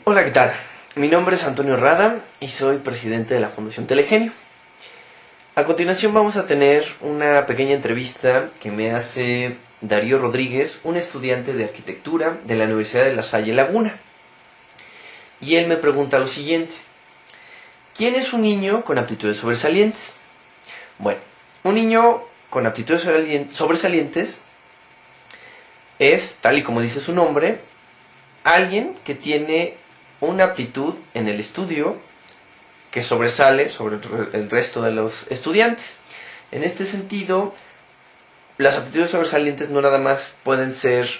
Hola, ¿qué tal? Mi nombre es Antonio Rada y soy presidente de la Fundación Telegenio. A continuación vamos a tener una pequeña entrevista que me hace Darío Rodríguez, un estudiante de arquitectura de la Universidad de La Salle Laguna. Y él me pregunta lo siguiente: ¿quién es un niño con aptitudes sobresalientes? Bueno, un niño con aptitudes sobresalientes es, tal y como dice su nombre, alguien que tiene una aptitud en el estudio que sobresale sobre el resto de los estudiantes. En este sentido, las aptitudes sobresalientes no nada más pueden ser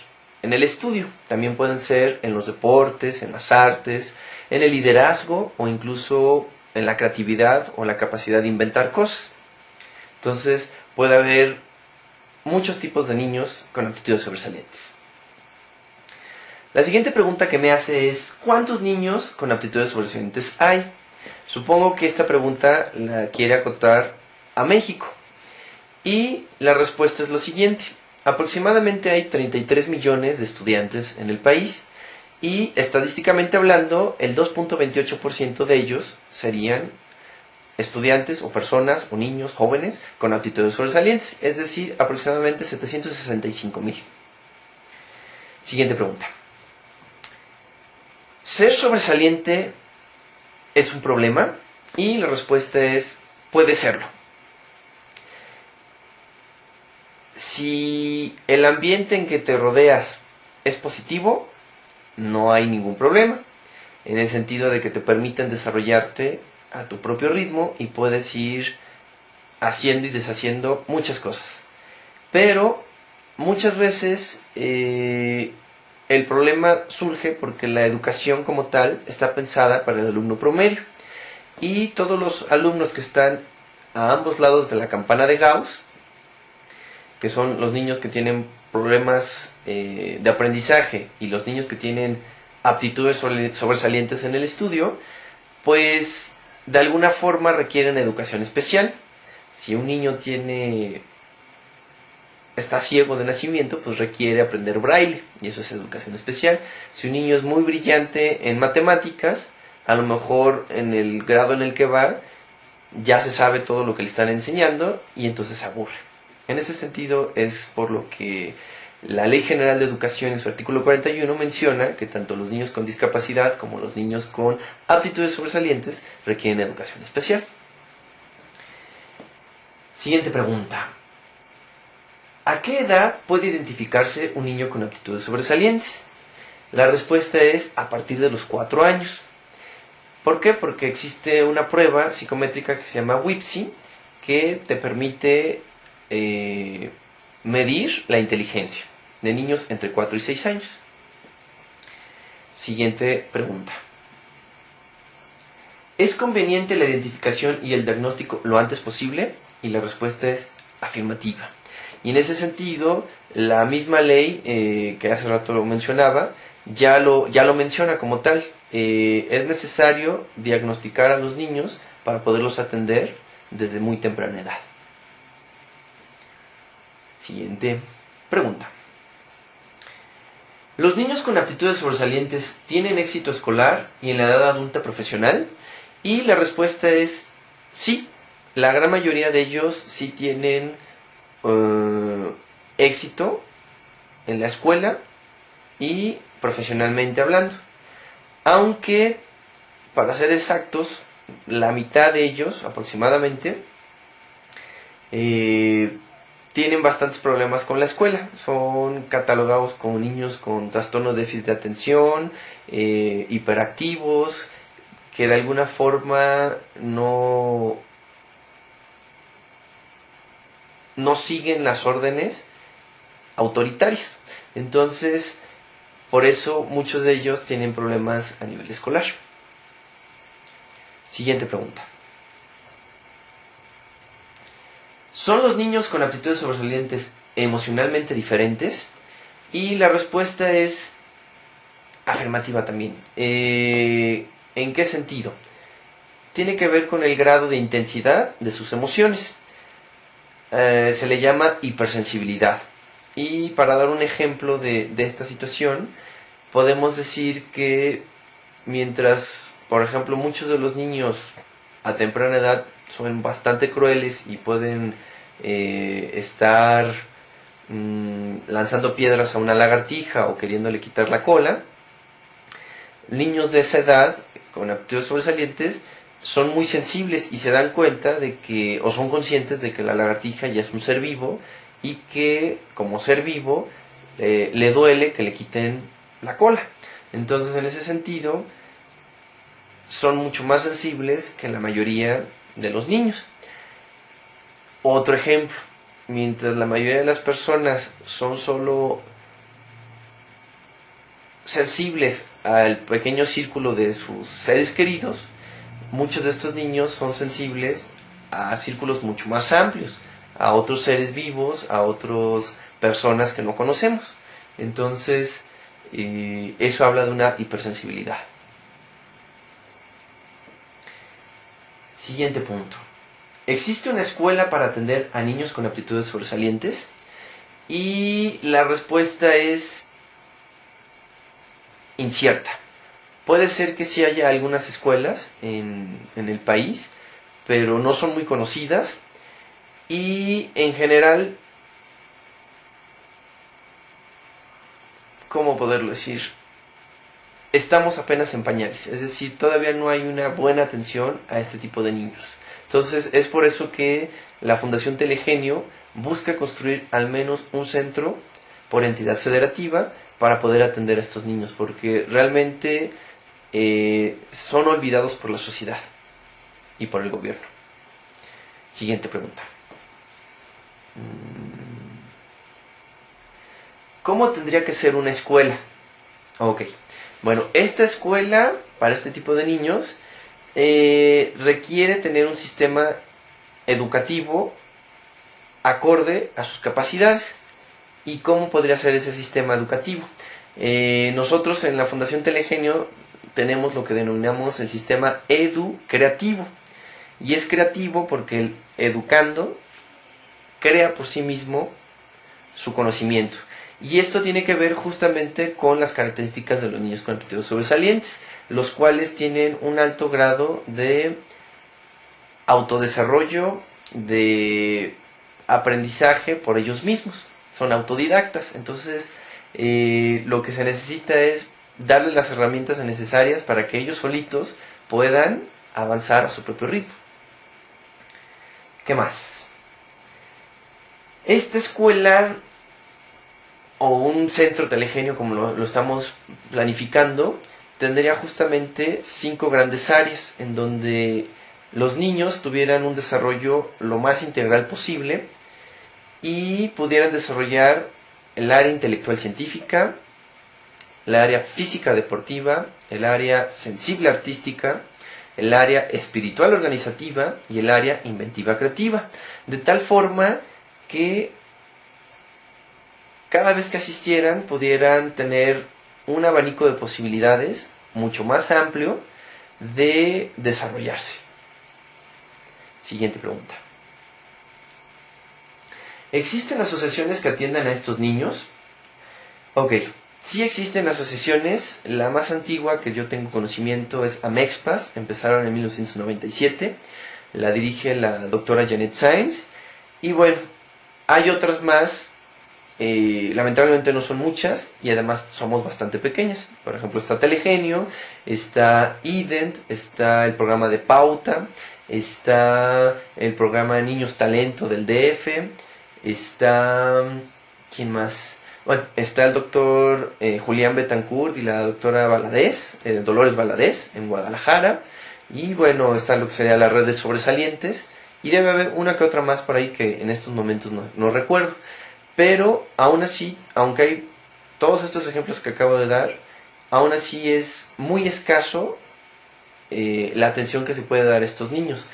en el estudio, también pueden ser en los deportes, en las artes, en el liderazgo o incluso en la creatividad o la capacidad de inventar cosas. Entonces, puede haber muchos tipos de niños con aptitudes sobresalientes. La siguiente pregunta que me hace es: ¿cuántos niños con aptitudes sobresalientes hay? Supongo que esta pregunta la quiere acotar a México. Y la respuesta es lo siguiente: aproximadamente hay 33 millones de estudiantes en el país y, estadísticamente hablando, el 2.28% de ellos serían estudiantes o personas o niños jóvenes con aptitudes sobresalientes, es decir, aproximadamente 765,000. Siguiente pregunta: ¿ser sobresaliente es un problema? Y la respuesta es: puede serlo. Si el ambiente en que te rodeas es positivo, no hay ningún problema, en el sentido de que te permiten desarrollarte a tu propio ritmo y puedes ir haciendo y deshaciendo muchas cosas. Pero muchas veces el problema surge porque la educación como tal está pensada para el alumno promedio. Y todos los alumnos que están a ambos lados de la campana de Gauss, que son los niños que tienen problemas de aprendizaje y los niños que tienen aptitudes sobresalientes en el estudio, pues de alguna forma requieren educación especial. Si un niño está ciego de nacimiento, pues requiere aprender braille, y eso es educación especial. Si un niño es muy brillante en matemáticas, a lo mejor en el grado en el que va ya se sabe todo lo que le están enseñando y entonces se aburre. En ese sentido es por lo que la Ley General de Educación en su artículo 41 menciona que tanto los niños con discapacidad como los niños con aptitudes sobresalientes requieren educación especial. Siguiente pregunta: ¿a qué edad puede identificarse un niño con aptitudes sobresalientes? La respuesta es a partir de los 4 años. ¿Por qué? Porque existe una prueba psicométrica que se llama WIPSI, que te permite medir la inteligencia de niños entre 4 y 6 años. Siguiente pregunta: ¿es conveniente la identificación y el diagnóstico lo antes posible? Y la respuesta es afirmativa. Y en ese sentido, la misma ley que hace rato lo mencionaba, ya lo menciona como tal. Es necesario diagnosticar a los niños para poderlos atender desde muy temprana edad. Siguiente pregunta: ¿los niños con aptitudes sobresalientes tienen éxito escolar y en la edad adulta profesional? Y la respuesta es sí. La gran mayoría de ellos sí tienen éxito en la escuela y profesionalmente hablando. Aunque, para ser exactos, la mitad de ellos aproximadamente tienen bastantes problemas con la escuela. Son catalogados como niños con trastorno de déficit de atención, hiperactivos, que de alguna forma no siguen las órdenes autoritarias. Entonces, por eso muchos de ellos tienen problemas a nivel escolar. Siguiente pregunta: ¿son los niños con aptitudes sobresalientes emocionalmente diferentes? Y la respuesta es afirmativa también. ¿En qué sentido? Tiene que ver con el grado de intensidad de sus emociones. Se le llama hipersensibilidad. Y para dar un ejemplo de esta situación, podemos decir que mientras, por ejemplo, muchos de los niños a temprana edad son bastante crueles y pueden estar lanzando piedras a una lagartija o queriéndole quitar la cola, niños de esa edad con aptitudes sobresalientes son muy sensibles y se dan cuenta de que, o son conscientes de que la lagartija ya es un ser vivo y que como ser vivo le duele que le quiten la cola. Entonces, en ese sentido, son mucho más sensibles que la mayoría de los niños. Otro ejemplo, mientras la mayoría de las personas son solo sensibles al pequeño círculo de sus seres queridos, muchos de estos niños son sensibles a círculos mucho más amplios, a otros seres vivos, a otras personas que no conocemos. Entonces, eso habla de una hipersensibilidad. Siguiente punto. ¿Existe una escuela para atender a niños con aptitudes sobresalientes? Y la respuesta es incierta. Puede ser que sí haya algunas escuelas en el país, pero no son muy conocidas y en general, ¿cómo poderlo decir? Estamos apenas en pañales, es decir, todavía no hay una buena atención a este tipo de niños. Entonces es por eso que la Fundación Telegenio busca construir al menos un centro por entidad federativa para poder atender a estos niños, porque realmente son olvidados por la sociedad y por el gobierno. Siguiente pregunta. ¿Cómo tendría que ser una escuela? Ok. Bueno, esta escuela para este tipo de niños requiere tener un sistema educativo acorde a sus capacidades. ¿Y cómo podría ser ese sistema educativo? Nosotros en la Fundación Telegenio tenemos lo que denominamos el sistema educreativo. Y es creativo porque el educando crea por sí mismo su conocimiento. Y esto tiene que ver justamente con las características de los niños con aptitudes sobresalientes, los cuales tienen un alto grado de autodesarrollo, de aprendizaje por ellos mismos. Son autodidactas. Entonces, lo que se necesita es darles las herramientas necesarias para que ellos solitos puedan avanzar a su propio ritmo. ¿Qué más? Esta escuela o un centro Telegenio, como lo estamos planificando, tendría justamente 5 grandes áreas en donde los niños tuvieran un desarrollo lo más integral posible y pudieran desarrollar el área intelectual científica, el área física deportiva, el área sensible artística, el área espiritual organizativa y el área inventiva creativa, de tal forma que cada vez que asistieran pudieran tener un abanico de posibilidades mucho más amplio de desarrollarse. Siguiente pregunta. ¿Existen asociaciones que atiendan a estos niños? Ok, sí existen asociaciones. La más antigua que yo tengo conocimiento es Amexpas. Empezaron en 1997. La dirige la doctora Janet Sainz. Y bueno, hay otras más. Lamentablemente no son muchas y además somos bastante pequeñas. Por ejemplo, está Telegenio, está IDENT, está el programa de Pauta, está el programa de Niños Talento del DF, está... ¿quién más? Bueno, está el doctor Julián Betancourt y la doctora Valadez, Dolores Valadez, en Guadalajara. Y bueno, está lo que sería la red de sobresalientes. Y debe haber una que otra más por ahí que en estos momentos no recuerdo. Pero aún así, aunque hay todos estos ejemplos que acabo de dar, aún así es muy escaso la atención que se puede dar a estos niños.